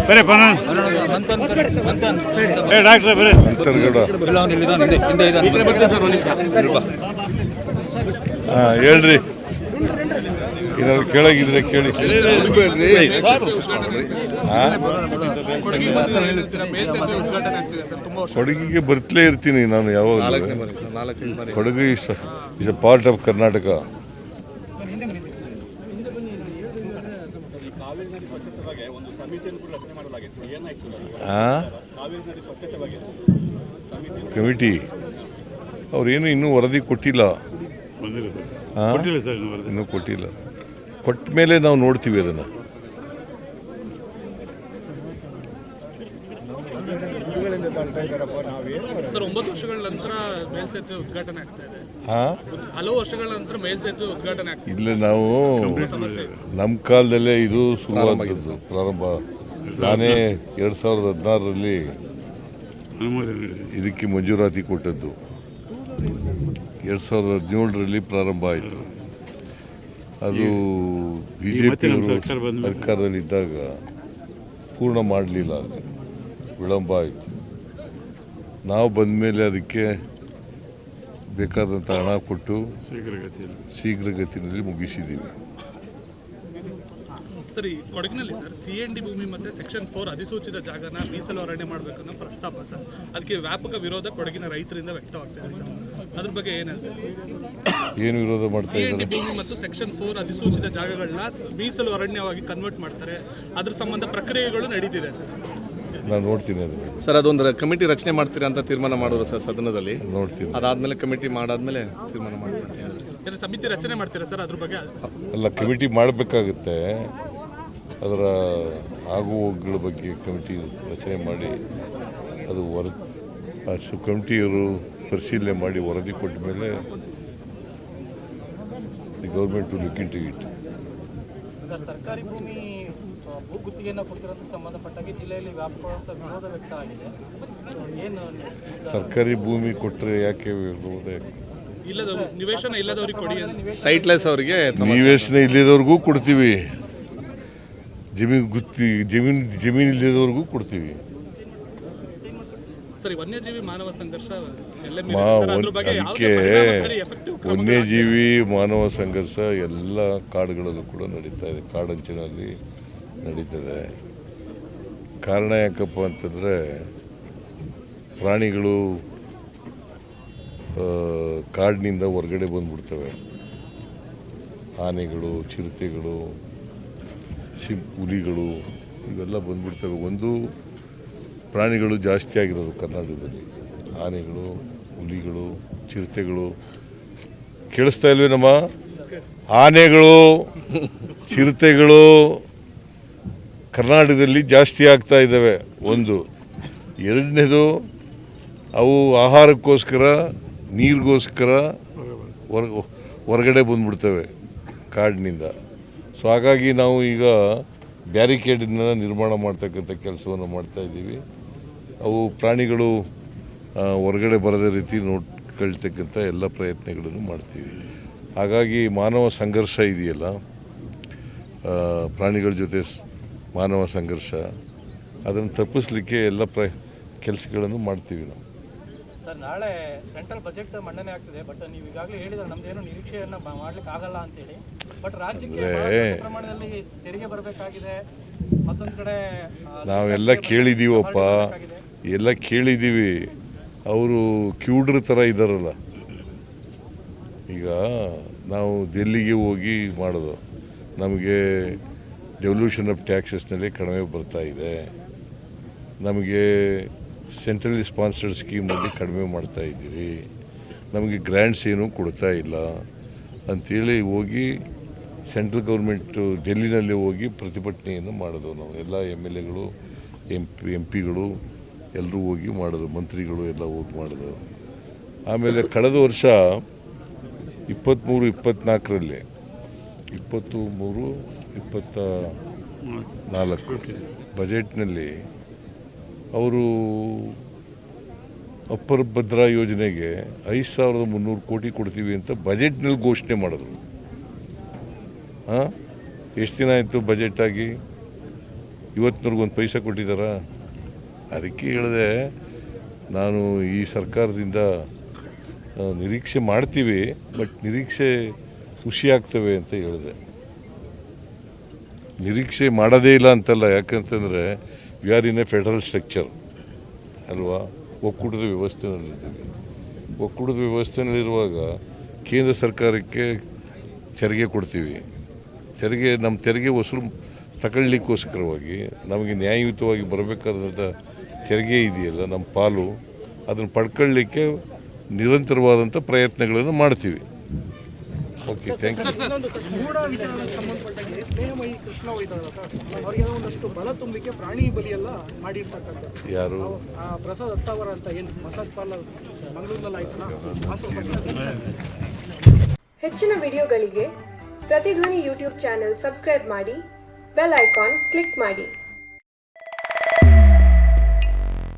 ಬೇರೆ ಪನ ಡಾಕ್ಟ್ರೆ ಬೇರೆ ಹೇಳ್ರಿ ಏನಾದ್ರು ಕೇಳಾಗಿದ್ರೆ ಕೇಳಿ. ಕೊಡಗಿಗೆ ಬರ್ತಲೇ ಇರ್ತೀನಿ ನಾನು ಯಾವಾಗ. Kodagu is A part of Karnataka. Committee ಅವ್ರೇನು ಇನ್ನೂ ವರದಿ ಕೊಟ್ಟಿಲ್ಲ. ಇನ್ನೂ ಕೊಟ್ಟಿಲ್ಲ. ಕೊಟ್ಟ ಮೇಲೆ ನಾವು ನೋಡ್ತೀವಿ ಅದನ್ನು. ಸರ್ 9 ವರ್ಷಗಳ ನಂತರ ಮೇಲ್ಸೇತುವೆ ಉದ್ಘಾಟನೆ ಆಗ್ತಾ ಇದೆ. ಹಲವು ವರ್ಷಗಳ ನಂತರ ಮೇಲ್ಸೇತುವೆ ಉದ್ಘಾಟನೆ ಆಗ್ತಾ ಇದೆ. ಇಲ್ಲ, ನಾವು ನಮ್ಮ ಕಾಲದಲ್ಲೇ ಇದು ಶುರುವಾದದ್ದು ಪ್ರಾರಂಭ. ನಾನೇ 2016ರಲ್ಲಿ ಇದಕ್ಕೆ ಮಂಜೂರಾತಿ ಕೊಟ್ಟದ್ದು. 2017ರಲ್ಲಿ ಪ್ರಾರಂಭ ಆಯಿತು. ಅದು ಬಿಜೆಪಿಯವರು ಸರ್ಕಾರದಲ್ಲಿದ್ದಾಗ ಪೂರ್ಣ ಮಾಡಲಿಲ್ಲ, ವಿಳಂಬ ಆಯಿತು. ನಾವು ಬಂದ ಮೇಲೆ ಅದಕ್ಕೆ ಬೇಕಾದಂಥ ಹಣ ಕೊಟ್ಟು ಶೀಘ್ರಗತಿಯಲ್ಲಿ ಮುಗಿಸಿದ್ದೀವಿ. ಸರಿ, ಕೊಡಗಿನಲ್ಲಿ ಸರ್ CND ಭೂಮಿ ಮತ್ತು ಸೆಕ್ಷನ್ 4 ಅಧಿಸೂಚಿತ ಜಾಗನ ಮೀಸಲು ಅರಣ್ಯ ಮಾಡಬೇಕನ್ನೋ ಪ್ರಸ್ತಾಪ ಸರ್, ಅದಕ್ಕೆ ವ್ಯಾಪಕ ವಿರೋಧ ಕೊಡಗಿನ ರೈತರಿಂದ ವ್ಯಕ್ತವಾಗ್ತಾ ಇದೆ ಸರ್. ಅದ್ರ ಬಗ್ಗೆ ಏನು ವಿರೋಧ ಮಾಡ್ತಾ ಇದ್ದಾರೆ? CND ಭೂಮಿ ಮತ್ತು ಸೆಕ್ಷನ್ 4 ಅಧಿಸೂಚಿತ ಜಾಗಗಳನ್ನ ಮೀಸಲು ಅರಣ್ಯವಾಗಿ ಕನ್ವರ್ಟ್ ಮಾಡ್ತಾರೆ, ಅದ್ರ ಸಂಬಂಧ ಪ್ರಕ್ರಿಯೆಗಳು ನಡೀತಿದೆ ಸರ್. ನಾನು ನೋಡ್ತೀನಿ ಅದನ್ನು ಸರ್. ಅದೊಂದು ಕಮಿಟಿ ರಚನೆ ಮಾಡ್ತೀರಾ ಅಂತ ತೀರ್ಮಾನ ಮಾಡೋರು ಸರ್ ಸದನದಲ್ಲಿ. ನೋಡ್ತೀನಿ. ಅದಾದ್ಮೇಲೆ ಕಮಿಟಿ ಮಾಡಾದ್ಮೇಲೆ ತೀರ್ಮಾನ ಮಾಡ್ತೀರಾ? ಸಮಿತಿ ರಚನೆ ಮಾಡ್ತೀರಾ ಸರ್ ಅದ್ರ ಬಗ್ಗೆ? ಅಲ್ಲ, ಕಮಿಟಿ ಮಾಡಬೇಕಾಗುತ್ತೆ. ಅದರ ಆಗು ಹೋಗುಗಳ ಬಗ್ಗೆ ಕಮಿಟಿ ರಚನೆ ಮಾಡಿ ಅದು ಕಮಿಟಿಯವರು ಪರಿಶೀಲನೆ ಮಾಡಿ ವರದಿ ಕೊಟ್ಟ ಮೇಲೆ the government to look into it. ಸರ್ಕಾರಿ ಭೂಮಿ ಭೂಗುತ್ತಿಗೆಯನ್ನು ಕೊಡ್ತಿರೋದಕ್ಕೆ ಸಂಬಂಧಪಟ್ಟಾಗಿ ಜಿಲ್ಲೆಯಲ್ಲಿ ವ್ಯಾಪಕವಾದ ವಿರೋಧ ವ್ಯಕ್ತ ಆಗಿದೆ. ಏನು ಸರ್ಕಾರಿ ಭೂಮಿ ಕೊಟ್ಟರೆ ಯಾಕೆ ವಿರೋಧ? ನಿವೇಶನ ಇಲ್ಲದವರಿಗೆ ಕೊಡಿ, ಸೈಟ್ಲೆಸ್ ಅವರಿಗೆ ನಿವೇಶನ ಇಲ್ಲದವ್ರಿಗೂ ಕೊಡ್ತೀವಿ, ಜಮೀನು ಇಲ್ಲದವ್ರಿಗೂ ಕೊಡ್ತೀವಿ. ಸರಿ, ವನ್ಯಜೀವಿ ಮಾನವ ಸಂಘರ್ಷ ಅದಕ್ಕೆ ವನ್ಯಜೀವಿ ಮಾನವ ಸಂಘರ್ಷ ಎಲ್ಲ ಕಾಡುಗಳಲ್ಲೂ ಕೂಡ ನಡೀತಾ ಇದೆ, ಕಾಡಂಚಿನಲ್ಲಿ ನಡೀತದೆ. ಕಾರಣ ಯಾಕಪ್ಪ ಅಂತಂದರೆ ಪ್ರಾಣಿಗಳು ಕಾಡಿನಿಂದ ಹೊರಗಡೆ ಬಂದ್ಬಿಡ್ತವೆ. ಆನೆಗಳು, ಚಿರತೆಗಳು, ಹುಲಿಗಳು ಇವೆಲ್ಲ ಬಂದ್ಬಿಡ್ತವೆ. ಒಂದು ಪ್ರಾಣಿಗಳು ಜಾಸ್ತಿ ಆಗಿರೋದು ಕರ್ನಾಟಕದಲ್ಲಿ, ಆನೆಗಳು, ಹುಲಿಗಳು, ಚಿರತೆಗಳು. ಕೇಳಿಸ್ತಾ ಇಲ್ವೇನಮ್ಮ? ಆನೆಗಳು, ಚಿರತೆಗಳು ಕರ್ನಾಟಕದಲ್ಲಿ ಜಾಸ್ತಿ ಆಗ್ತಾ ಇದ್ದಾವೆ. ಒಂದು. ಎರಡನೇದು, ಅವು ಆಹಾರಕ್ಕೋಸ್ಕರ, ನೀರಿಗೋಸ್ಕರ ಹೊರಗಡೆ ಬಂದ್ಬಿಡ್ತವೆ ಕಾಡಿನಿಂದ. ಸೊ ಹಾಗಾಗಿ ನಾವು ಈಗ ಬ್ಯಾರಿಕೇಡನ್ನು ನಿರ್ಮಾಣ ಮಾಡ್ತಕ್ಕಂಥ ಕೆಲಸವನ್ನು ಮಾಡ್ತಾಯಿದ್ದೀವಿ. ಅವು ಪ್ರಾಣಿಗಳು ಹೊರಗಡೆ ಬರದ ರೀತಿ ನೋಡ್ಕೊಳ್ತಕ್ಕಂಥ ಎಲ್ಲ ಪ್ರಯತ್ನಗಳನ್ನು ಮಾಡ್ತೀವಿ. ಹಾಗಾಗಿ ಮಾನವ ಸಂಘರ್ಷ ಇದೆಯಲ್ಲ, ಪ್ರಾಣಿಗಳ ಜೊತೆ ಮಾನವ ಸಂಘರ್ಷ, ಅದನ್ನು ತಪ್ಪಿಸಲಿಕ್ಕೆ ಎಲ್ಲ ಕೆಲಸಗಳನ್ನು ಮಾಡ್ತೀವಿ ನಾವು. ಸರ್, ನಾಳೆ ಸೆಂಟ್ರಲ್ ಬಜೆಟ್ ಮಂಡನೆ ಆಗ್ತಿದೆ, ಬಟ್ ನೀವು ಈಗಾಗಲೇ ಹೇಳಿದ್ರೆ ನಮ್ದೇನು ನಿರೀಕ್ಷೆಯನ್ನು ಮಾಡ್ಲಿಕ್ಕೆ ಆಗಲ್ಲ ಅಂತೇಳಿ. ಬಟ್ ರಾಜ್ಯಕ್ಕೆ ಪ್ರಮಾಣದಲ್ಲಿ ತೆರಿಗೆ ಬರಬೇಕಾಗಿದೆ. ಮತ್ತೊಂದು ಕಡೆ ನಾವೆಲ್ಲ ಕೇಳಿದ್ದೀವಪ್ಪ, ಎಲ್ಲ ಕೇಳಿದ್ದೀವಿ. ಅವರು ಕ್ಯೂಡ್ರ ಥರ ಇದ್ದಾರಲ್ಲ. ಈಗ ನಾವು ದಿಲ್ಲಿಗೆ ಹೋಗಿ ಮಾಡೋದು, ನಮಗೆ ಡೆವಲ್ಯೂಷನ್ ಆಫ್ ಟ್ಯಾಕ್ಸಸ್ನಲ್ಲಿ ಕಡಿಮೆ ಬರ್ತಾ ಇದೆ, ನಮಗೆ ಸೆಂಟ್ರಲಿ ಸ್ಪಾನ್ಸರ್ಡ್ ಸ್ಕೀಮಲ್ಲಿ ಕಡಿಮೆ ಮಾಡ್ತಾ ಇದ್ದೀರಿ, ನಮಗೆ ಗ್ರ್ಯಾಂಟ್ಸ್ ಏನೂ ಕೊಡ್ತಾ ಇಲ್ಲ ಅಂಥೇಳಿ ಹೋಗಿ ಸೆಂಟ್ರಲ್ ಗೌರ್ಮೆಂಟು ಡೆಲ್ಲಿನಲ್ಲಿ ಹೋಗಿ ಪ್ರತಿಭಟನೆಯನ್ನು ಮಾಡೋದು. ನಾವು ಎಲ್ಲ MLAಗಳು, MP ಗಳು ಎಲ್ಲರೂ ಹೋಗಿ ಮಾಡೋದು, ಮಂತ್ರಿಗಳು ಎಲ್ಲ ಹೋಗಿ ಮಾಡೋದು. ಆಮೇಲೆ ಕಳೆದ ವರ್ಷ 23-24ರಲ್ಲಿ 23-24 ಬಜೆಟ್ನಲ್ಲಿ ಅವರು ಅಪ್ಪರ್ ಭದ್ರಾ ಯೋಜನೆಗೆ 5300 ಕೋಟಿ ಕೊಡ್ತೀವಿ ಅಂತ ಬಜೆಟ್ನಲ್ಲಿ ಘೋಷಣೆ ಮಾಡಿದ್ರು. ಎಷ್ಟು ದಿನ ಆಯಿತು ಬಜೆಟ್ ಆಗಿ? ಇವತ್ತಿನವ್ರಿಗೆ ಒಂದು ಪೈಸೆ ಕೊಟ್ಟಿದ್ದಾರಾ? ಅದಕ್ಕೆ ಹೇಳಿದೆ ನಾನು ಈ ಸರ್ಕಾರದಿಂದ ನಿರೀಕ್ಷೆ ಮಾಡ್ತೀವಿ, ಬಟ್ ನಿರೀಕ್ಷೆ ಖುಷಿಯಾಗ್ತವೆ ಅಂತ ಹೇಳಿದೆ. ನಿರೀಕ್ಷೆ ಮಾಡೋದೇ ಇಲ್ಲ ಅಂತಲ್ಲ, ಯಾಕಂತಂದರೆ we are in a federal structure ಅಲ್ವಾ, ಒಕ್ಕೂಟದ ವ್ಯವಸ್ಥೆನಲ್ಲಿದ್ದೀವಿ. ಒಕ್ಕೂಟದ ವ್ಯವಸ್ಥೆನಲ್ಲಿರುವಾಗ ಕೇಂದ್ರ ಸರ್ಕಾರಕ್ಕೆ ತೆರಿಗೆ ಕೊಡ್ತೀವಿ. ನಮ್ಮ ತೆರಿಗೆ ವಸೂಲು ತಗೊಳ್ಳಿಕ್ಕೋಸ್ಕರವಾಗಿ ನಮಗೆ ನ್ಯಾಯಯುತವಾಗಿ ಬರಬೇಕಾದಂಥ ತೆರಿಗೆ ಇದೆಯಲ್ಲ, ನಮ್ಮ ಪಾಲು, ಅದನ್ನು ಪಡ್ಕೊಳ್ಳಿಕ್ಕೆ ನಿರಂತರವಾದಂಥ ಪ್ರಯತ್ನಗಳನ್ನು ಮಾಡ್ತೀವಿ. Okay, thank you. ಇನ್ನೊಂದು ಮೂಢ ವಿಚಾರಕ್ಕೆ ಸಂಬಂಧಪಟ್ಟಾಗೆ ಸ್ನೇಹಮಯಿ ಕೃಷ್ಣ ಹೋಯ್ತಾರಲ್ಲ ಸರ್, ಅವರಿಗೆ ಒಂದಷ್ಟು ಬಲ ತುಂಬಲಿಕ್ಕೆ ಪ್ರಾಣಿ ಬಲಿಯೆಲ್ಲ ಮಾಡಿರ್ತಕ್ಕಂಥದ್ದು. ಯಾರು? ಪ್ರಸಾದ್ ಅತ್ತಾವರ ಅಂತ ಏನು ಮಸಾಜ್ ಪಾರ್ಲರ್ ಮಂಗಳೂರಿನಲ್ಲಿ ಆಯ್ತಲ್ಲ. ಹೆಚ್ಚಿನ ವಿಡಿಯೋಗಳಿಗೆ ಪ್ರತಿಧ್ವನಿ ಯೂಟ್ಯೂಬ್ ಚಾನೆಲ್ ಸಬ್ಸ್ಕ್ರೈಬ್ ಮಾಡಿ, ಬೆಲ್ ಐಕಾನ್ ಕ್ಲಿಕ್ ಮಾಡಿ.